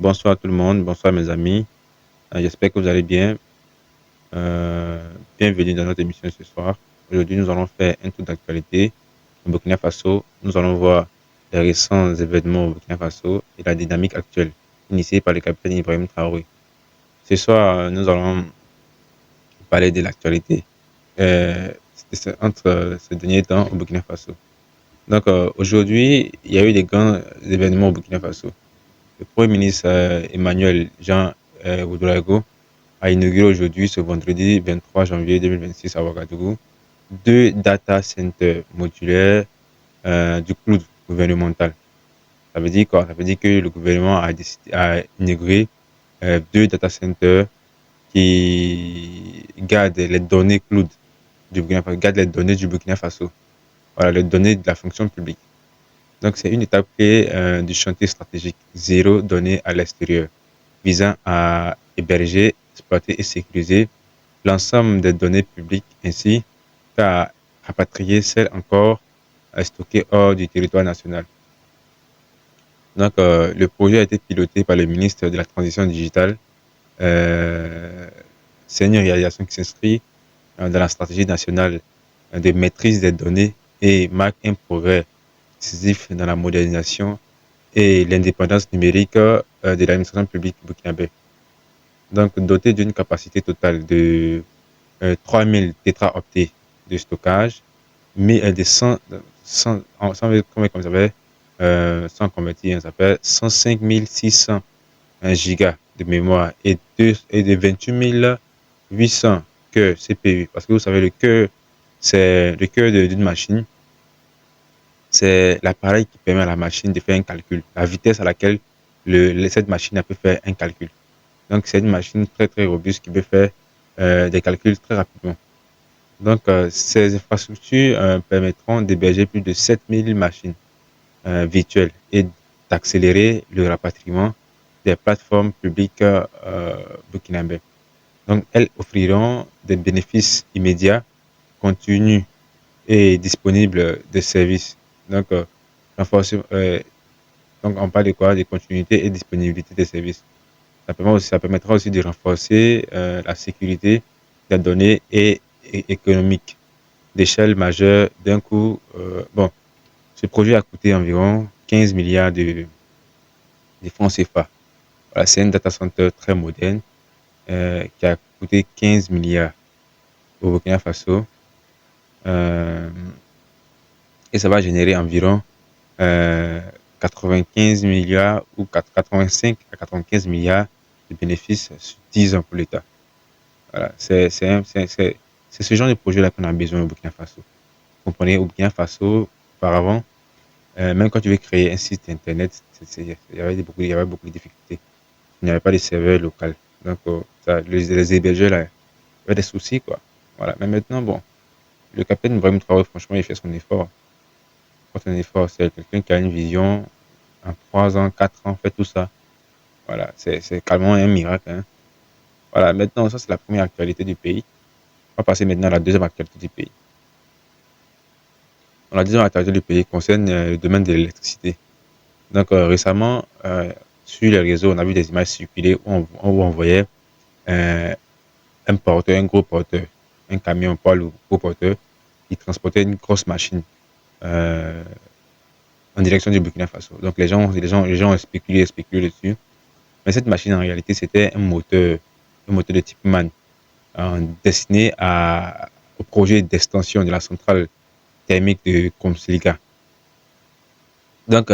Bonsoir tout le monde, bonsoir mes amis. J'espère que vous allez bien. Bienvenue dans notre émission ce soir. Aujourd'hui, nous allons faire un tour d'actualité au Burkina Faso. Nous allons voir les récents événements au Burkina Faso et la dynamique actuelle, initiée par le capitaine Ibrahim Traoré. Ce soir, nous allons parler de l'actualité entre ces derniers temps au Burkina Faso. Donc, aujourd'hui, il y a eu des grands événements au Burkina Faso. Le Premier ministre Emmanuel Jean Ouedraogo a inauguré aujourd'hui, ce vendredi 23 janvier 2026 à Ouagadougou, deux data centers modulaires du cloud gouvernemental. Ça veut dire quoi? Ça veut dire que le gouvernement a inauguré deux data centers qui gardent les données cloud du Burkina Faso, gardent les données du Burkina Faso, voilà, les données de la fonction publique. Donc, c'est une étape clé du chantier stratégique zéro données à l'extérieur, visant à héberger, exploiter et sécuriser l'ensemble des données publiques ainsi qu'à rapatrier celles encore stockées hors du territoire national. Donc, le projet a été piloté par le ministre de la Transition digitale. Euh, c'est une réalisation qui s'inscrit dans la stratégie nationale de maîtrise des données et marque un progrès décisif dans la modernisation et l'indépendance numérique de l'administration publique burkinabé. Donc, doté d'une capacité totale de 3000 tétraoctets de stockage, mais de 100 comme ça fait, 100 convertis, ça fait 105 600 gigas de mémoire et de 28 800 cœurs CPU. Parce que vous savez, le cœur, c'est le cœur d'une machine, c'est l'appareil qui permet à la machine de faire un calcul, la vitesse à laquelle cette machine peut faire un calcul. Donc, c'est une machine très, très robuste qui peut faire des calculs très rapidement. Donc, ces infrastructures permettront d'héberger plus de 7000 machines virtuelles et d'accélérer le rapatriement des plateformes publiques burkinabées. Donc, elles offriront des bénéfices immédiats, continus et disponibles des services. Donc, donc, on parle de quoi? De continuité et disponibilité des services. Ça permettra aussi de renforcer la sécurité des données et économique d'échelle majeure d'un coup. Bon, ce projet a coûté environ 15 milliards de francs CFA. Voilà, c'est un data center très moderne qui a coûté 15 milliards au Burkina Faso euh, et ça va générer environ euh, 95 milliards ou 85 à 95 milliards de bénéfices sur 10 ans pour l'État. Voilà, c'est ce genre de projet-là qu'on a besoin au Burkina Faso. Vous comprenez, au Burkina Faso, auparavant, même quand tu veux créer un site internet, il y avait beaucoup de difficultés. Il n'y avait pas de serveur local. Donc, les hébergeurs, là, avaient des soucis, quoi. Voilà. Mais maintenant, bon, le capitaine Ibrahim Traoré, franchement, il fait son effort. Il fait son effort. C'est quelqu'un qui a une vision en 3 ans, 4 ans, fait tout ça. Voilà. C'est carrément un miracle, hein. Voilà. Maintenant, ça, c'est la première actualité du pays. On va passer maintenant à la deuxième actualité du pays. La deuxième actualité du pays concerne le domaine de l'électricité. Donc, récemment, sur les réseaux, on a vu des images circuler où on voyait euh, un porteur, un gros porteur, un camion poids lourd, gros porteur, qui transportait une grosse machine euh, en direction du Burkina Faso. Donc, les gens ont spéculé dessus. Mais cette machine, en réalité, c'était un moteur de type MAN, destiné au projet d'extension de la centrale thermique de Komsiliga. Donc,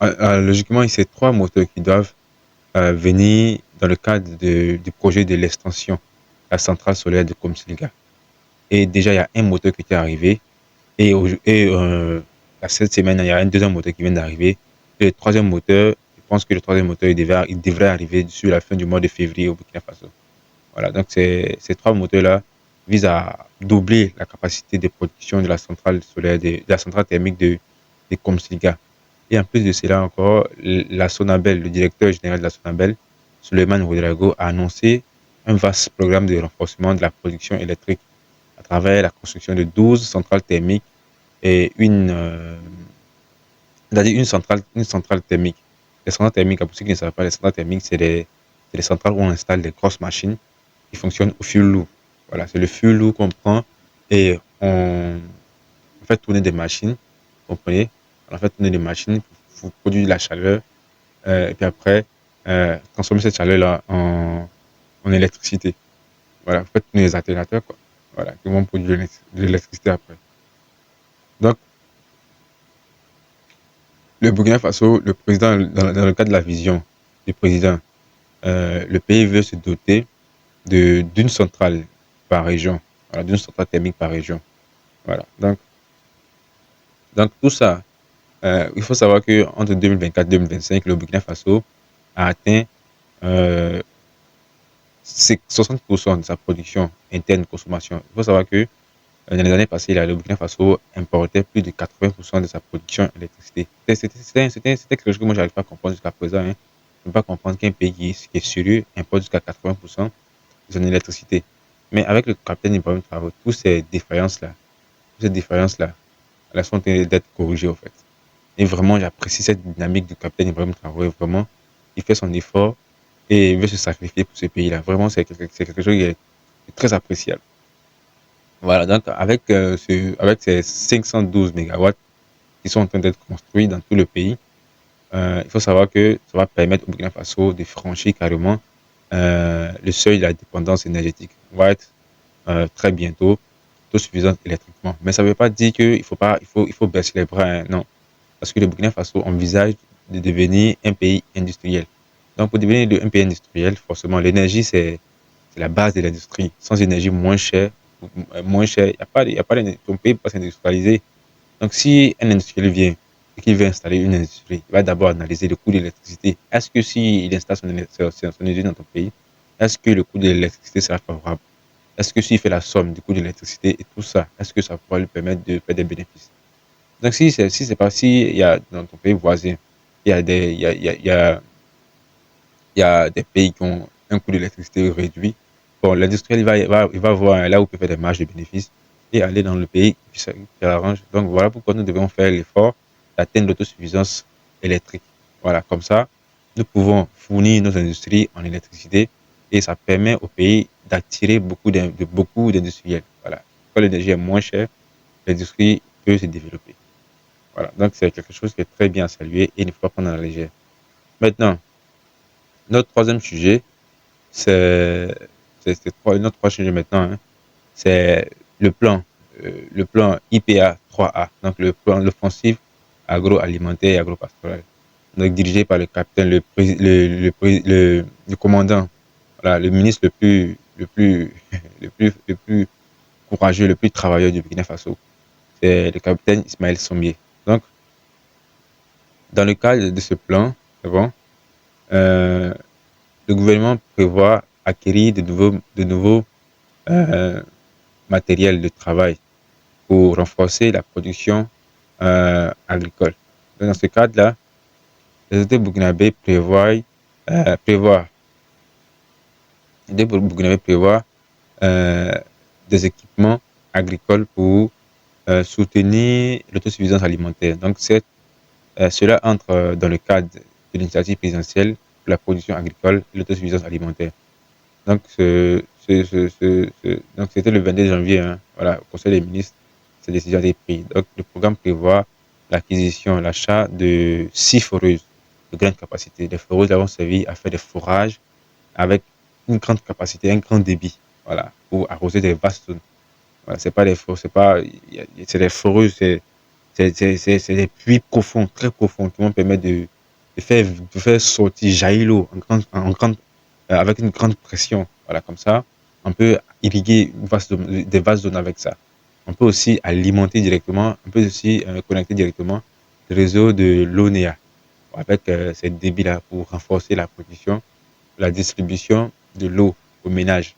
logiquement, c'est trois moteurs qui doivent venir dans le cadre du projet de l'extension de la centrale solaire de Komsiliga. Et déjà, il y a un moteur qui était arrivé. Et cette semaine, il y a un deuxième moteur qui vient d'arriver. Et le troisième moteur, je pense que le troisième moteur, il devrait arriver sur la fin du mois de février au Burkina Faso. Voilà, donc ces trois moteurs-là visent à doubler la capacité de production de la centrale solaire, de la centrale thermique de Komsliga. Et en plus de cela encore, la Sonabel, le directeur général de la Sonabel, Suleiman Ouedraogo, a annoncé un vaste programme de renforcement de la production électrique à travers la construction de 12 centrales thermiques et une centrale thermique. Les centrales thermiques, pour ceux qui ne savent pas, les centrales thermiques, c'est des centrales où on installe des grosses machines qui fonctionnent au fioul lourd. Voilà, c'est le fioul lourd qu'on prend et on fait tourner des machines, vous comprenez? On fait tourner des machines pour produire de la chaleur et puis après, transformer cette chaleur-là en électricité. Voilà, vous faites tourner les alternateurs, quoi. Voilà, qui vont produire de l'électricité après. Donc, le Burkina Faso, le président, dans le cadre de la vision du président, le pays veut se doter d'une centrale par région, voilà, d'une centrale thermique par région. Voilà. Donc tout ça, il faut savoir que entre 2024 et 2025, le Burkina Faso a atteint euh, 60% de sa production interne de consommation. Il faut savoir que dans les années passées, là, le Burkina Faso importait plus de 80% de sa production d'électricité. C'était quelque chose que moi, je n'arrive pas à comprendre jusqu'à présent. Hein. Je ne peux pas comprendre qu'un pays qui est sérieux importe jusqu'à 80% de son électricité. Mais avec le capitaine Ibrahim Traoré, toutes ces différences-là, elles sont en train d'être corrigées, en fait. Et vraiment, j'apprécie cette dynamique du capitaine Ibrahim Traoré. Vraiment, il fait son effort et il veut se sacrifier pour ce pays-là. Vraiment, c'est quelque chose qui est très appréciable. Voilà, donc avec ces 512 mégawatts qui sont en train d'être construits dans tout le pays, il faut savoir que ça va permettre au Burkina Faso de franchir carrément le seuil de la dépendance énergétique. On va être très bientôt autosuffisant électriquement. Mais ça ne veut pas dire qu'il faut pas, il faut baisser les bras, hein, non. Parce que le Burkina Faso envisage de devenir un pays industriel. Donc, pour devenir un pays industriel, forcément, l'énergie, c'est la base de l'industrie. Sans énergie moins cher, il y a pas ton pays peut pas s'industrialiser. Donc, si un industriel vient et qu'il veut installer une industrie, il va d'abord analyser le coût de l'électricité. Est-ce que s'il installe son usine dans ton pays, est-ce que le coût de l'électricité sera favorable? Est-ce que s'il fait la somme du coût de l'électricité et tout ça, est-ce que ça pourra lui permettre de faire des bénéfices? Donc, si c'est pas, si il y a dans ton pays voisin, il y a des, il y a des pays qui ont un coût d'électricité réduit. Bon, l'industriel, il va voir là où il peut faire des marges de bénéfices et aller dans le pays qui l'arrange. Donc, voilà pourquoi nous devons faire l'effort d'atteindre l'autosuffisance électrique. Voilà, comme ça, nous pouvons fournir nos industries en électricité et ça permet au pays d'attirer beaucoup d'industriels. Voilà. Quand l'énergie est moins chère, l'industrie peut se développer. Voilà. Donc, c'est quelque chose qui est très bien à saluer et il ne faut pas prendre à la légère. Maintenant, notre troisième sujet, c'est notre trois sujet maintenant, hein, c'est le plan IPA 3A, donc le plan l'offensive agroalimentaire et agropastoral, donc dirigé par le capitaine, le commandant, voilà, le ministre le plus courageux, le plus travailleur du Burkina Faso, c'est le capitaine Ismaël Sommier. Donc, dans le cadre de ce plan, c'est bon, euh, le gouvernement prévoit acquérir de nouveaux euh, matériels de travail pour renforcer la production agricole. Donc, dans ce cadre-là, les autorités burkinabés prévoient, les autorités burkinabés prévoient euh, des équipements agricoles pour soutenir l'autosuffisance alimentaire. Donc, cela entre dans le cadre de l'initiative présidentielle pour la production agricole et l'autosuffisance alimentaire. Donc, donc c'était le 22 janvier, hein, voilà, au Conseil des ministres, cette décision a été prise. Donc, le programme prévoit l'acquisition, l'achat de 6 foreuses de grande capacité. Les foreuses vont servir à faire des forages avec une grande capacité, un grand débit, voilà, pour arroser des vastes zones. Voilà, c'est pas des c'est pas, c'est des foreuses, c'est des puits profonds, très profonds, qui vont permettre de faire sortir, jaillir l'eau avec une grande pression. Voilà, comme ça, on peut irriguer des vastes zones avec ça. On peut aussi alimenter directement, on peut aussi connecter directement le réseau de l'ONEA avec ces débits-là pour renforcer la production, la distribution de l'eau aux ménages.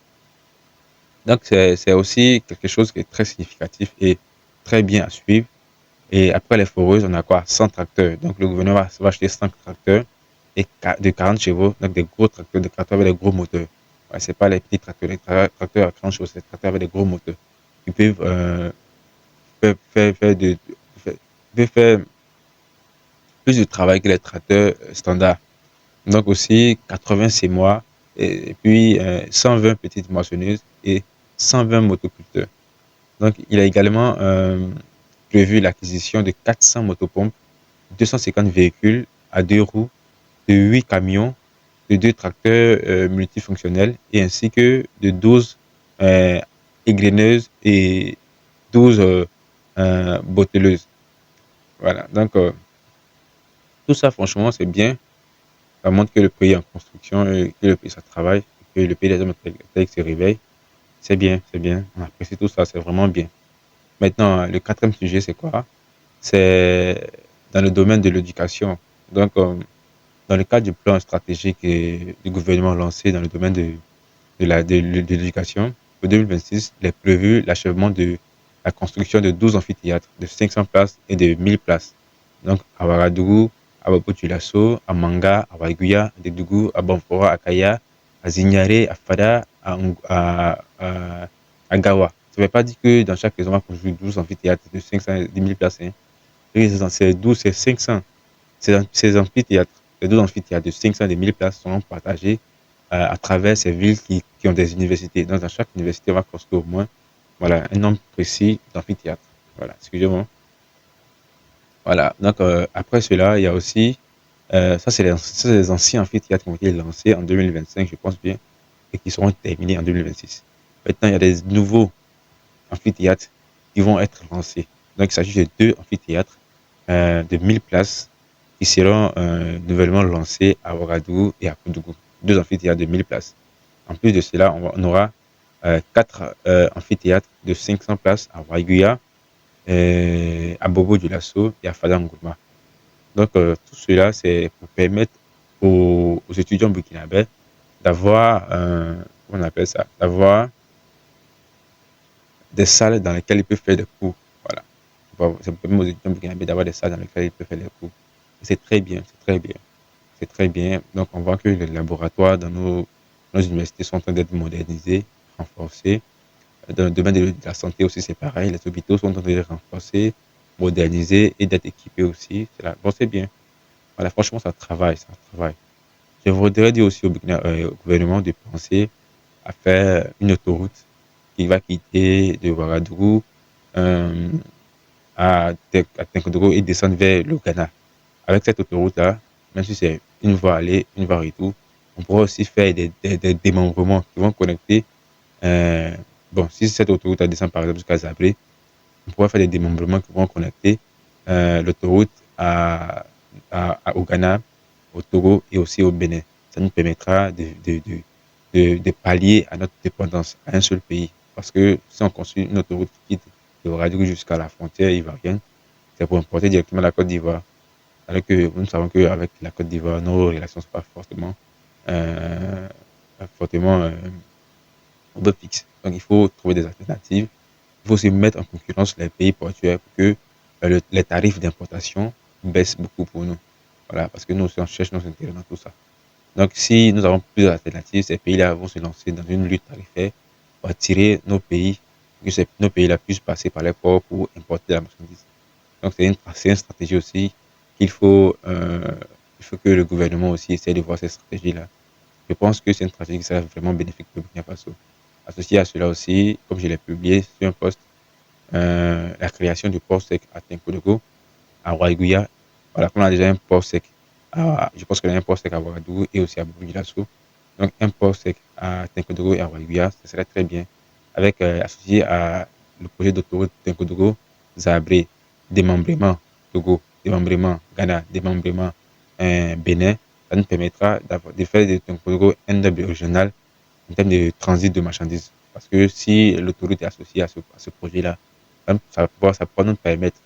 Donc, c'est aussi quelque chose qui est très significatif et très bien à suivre. Et après les foreuses, on a quoi? 100 tracteurs. Donc, le gouvernement va acheter 100 tracteurs de 40 chevaux, donc des gros tracteurs, des tracteurs avec des gros moteurs. Ouais, c'est pas les petits tracteurs, les tracteurs à 40 chevaux, c'est des tracteurs avec des gros moteurs. Ils peuvent faire, faire, faire, de, faire, ils peuvent faire plus de travail que les tracteurs standards. Donc aussi 80 CMOA et puis 120 petites moissonneuses et 120 motoculteurs. Donc il a également prévu l'acquisition de 400 motopompes, 250 véhicules à deux roues, de 8 camions, de 2 tracteurs multifonctionnels et ainsi que de 12 euh, égreneuses et 12 botteleuses. Voilà, donc tout ça franchement c'est bien. Ça montre que le pays est en construction, et que le pays ça travaille, et que le pays des hommes se réveille. C'est bien, c'est bien. On apprécie tout ça, c'est vraiment bien. Maintenant, le quatrième sujet, c'est quoi? C'est dans le domaine de l'éducation. Donc, dans le cadre du plan stratégique du gouvernement lancé dans le domaine de l'éducation, pour 2026, il est prévu l'achèvement de la construction de 12 amphithéâtres de 500 places et de 1000 places. Donc, à Ouagadougou, à Bapotulasso, à Manga, à Waiguya, à Dedougou, à Bamfora, à Kaya, à Zignare, à Fada, à Gawa. Ça ne veut pas dire que dans chaque région, on va construire 12 amphithéâtres de 500 et 10 000 places. Hein. C'est 12, c'est 500. Ces amphithéâtres, ces 12 amphithéâtres de 500 et de 1000 places seront partagés à travers ces villes qui ont des universités. Donc, dans chaque université, on va construire au moins voilà, un nombre précis d'amphithéâtres. Voilà, excusez-moi. Voilà, donc après cela, il y a aussi, ça c'est les anciens amphithéâtres qui ont été lancés en 2025, je pense bien, et qui seront terminés en 2026. Maintenant, il y a des nouveaux amphithéâtres qui vont être lancés. Donc, il s'agit de deux amphithéâtres de 1000 places qui seront nouvellement lancés à Ouagadougou et à Koudougou. Deux amphithéâtres de 1000 places. En plus de cela, on aura quatre amphithéâtres de 500 places à Waiguya, à Bobo du Lasso et à Fadangourma. Donc, tout cela, c'est pour permettre aux étudiants burkinabés d'avoir, comment on appelle ça, d'avoir des salles dans lesquelles ils peuvent faire des cours. Voilà. Ça permet aux étudiants burkinabés d'avoir des salles dans lesquelles ils peuvent faire des cours. C'est très bien, c'est très bien. C'est très bien. Donc, on voit que les laboratoires dans nos universités sont en train d'être modernisés, renforcés. Dans le domaine de la santé aussi, c'est pareil. Les hôpitaux sont en train d'être renforcés, modernisés et d'être équipés aussi. Bon, c'est bien. Voilà, franchement, ça travaille, ça travaille. Je voudrais dire aussi au gouvernement de penser à faire une autoroute qui va quitter de Ouagadougou euh, à Tinkodogo et descendre vers le Ghana. Avec cette autoroute-là, même si c'est une voie aller, une voie retour, on pourra aussi faire des démembrements qui vont connecter. euh, bon, si cette autoroute descend par exemple jusqu'à Zabré, on pourra faire des démembrements qui vont connecter l'autoroute au Ghana, au Togo et aussi au Bénin. Ça nous permettra de pallier à notre dépendance à un seul pays. Parce que si on construit une autoroute qui quitte de Ouagadougou jusqu'à la frontière ivoirienne, c'est pour importer directement la Côte d'Ivoire. Alors que nous savons qu'avec la Côte d'Ivoire, nos relations ne sont pas euh, fortement fixes. Donc il faut trouver des alternatives. Il faut aussi mettre en concurrence les pays portuaires pour que les tarifs d'importation baissent beaucoup pour nous. Voilà, parce que nous aussi, on cherche nos intérêts dans tout ça. Donc, si nous avons plus d'alternatives, ces pays-là vont se lancer dans une lutte tarifaire pour attirer nos pays, que nos pays-là puissent passer par les ports pour importer la marchandise. Donc, c'est une stratégie aussi il faut que le gouvernement aussi essaie de voir cette stratégie-là. Je pense que c'est une stratégie qui sera vraiment bénéfique pour le Burkina Faso. Associé à cela aussi, comme je l'ai publié sur un post, la création du port sec à Tinkodogo, à Ouaigouya. Voilà, on a déjà un port sec. Je pense qu'on a un port sec à Ouagadougou et aussi à Bourguilasso. Donc, un port sec à Tinkodogo et à Ouaigouya, ce serait très bien. Avec associé à le projet d'autoroute Tinkodogo, Zabré, démembrement Togo, démembrement Ghana, démembrement Bénin, ça nous permettra de faire de Tinkodogo un hub régional en termes de transit de marchandises. Parce que si l'autoroute est associée à ce projet-là, ça pourra nous permettre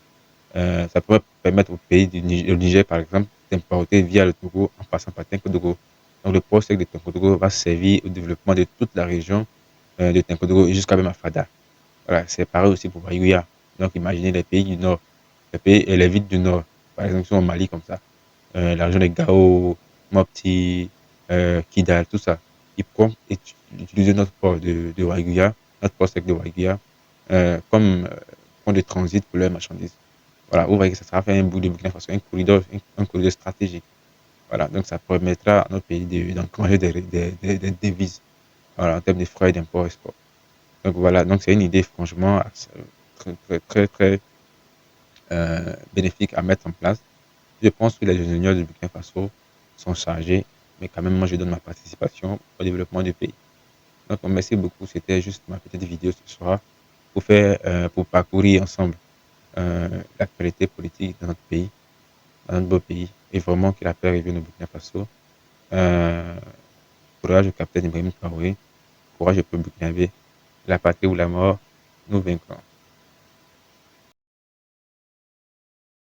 ça pourrait permettre au pays du Niger, par exemple, d'importer via le Togo en passant par Tinkodogo. Donc le port sec de Tinkodogo va servir au développement de toute la région de Tinkodogo jusqu'à même à Fada. Voilà, c'est pareil aussi pour Bayouya. Donc imaginez les pays du Nord, les villes du Nord, par exemple, qui sont au Mali comme ça, la région de Gao, Mopti, Kidal, tout ça. Ils pourront utiliser notre port de Waiguya, notre port sec de Waiguya, comme point de transit pour leurs marchandises. Voilà, vous voyez que ça sera fait un bout de Burkina Faso, un corridor stratégique. Voilà, donc ça permettra à notre pays d'engranger des devises, voilà, en termes de frais d'import-export. Donc voilà, donc c'est une idée franchement très bénéfique à mettre en place. Je pense que les ingénieurs du Burkina Faso sont chargés, mais quand même, moi, je donne ma participation au développement du pays. Donc, merci beaucoup. C'était juste ma petite vidéo ce soir pour parcourir ensemble l'actualité politique de notre pays, dans notre beau pays, et vraiment que la paix revienne au Burkina Faso. Euh, Courage au capitaine Ibrahim Traoré, courage au peuple burkinabé, la patrie ou la mort, nous vaincrons.